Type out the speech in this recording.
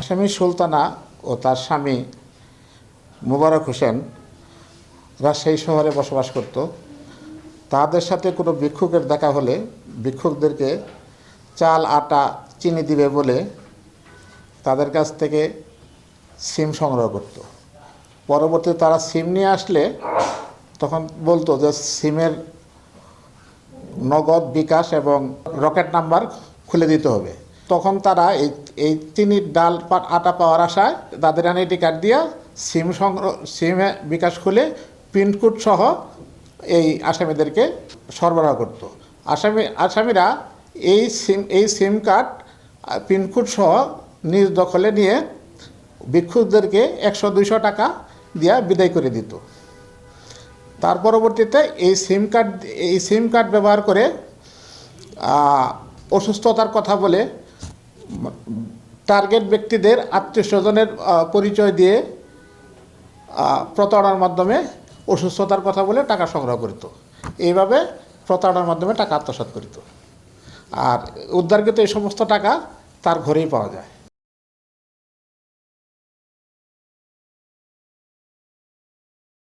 আসামি সুলতানা ও তার স্বামী মোবারক হোসেন রাজশাহী শহরে বসবাস করত। তাদের সাথে কোনো ভিক্ষুকের দেখা হলে ভিক্ষুকদেরকে চাল, আটা, চিনি দিবে বলে তাদের কাছ থেকে সিম সংগ্রহ করত। পরবর্তীতে তারা সিম নিয়ে আসলে তখন বলতো যে সিমের নগদ, বিকাশ এবং রকেট নাম্বার খুলে দিতে হবে। তখন তারা এই চিনির, ডাল, আটা পাওয়ার আশায় তাদের আইডেন্টি কার্ড দিয়ে সিমে বিকাশ খুলে পিনকোড সহ এই আসামিদেরকে সরবরাহ করত। আসামিরা এই সিম কার্ড পিনকোড সহ নিজ দখলে নিয়ে ভিক্ষুকদেরকে 100-200 টাকা দিয়ে বিদায় করে দিত। তার পরবর্তীতে এই সিম কার্ড ব্যবহার করে অসুস্থতার কথা বলে টার্গেট ব্যক্তিদের আত্মীয়স্বজনের পরিচয় দিয়ে প্রতারণার মাধ্যমে অসুস্থতার কথা বলে টাকা সংগ্রহ করিত। এইভাবে প্রতারণার মাধ্যমে টাকা আত্মসাৎ করিত। আর উদ্ধারকৃত এই সমস্ত টাকা তার ঘরেই পাওয়া যায়।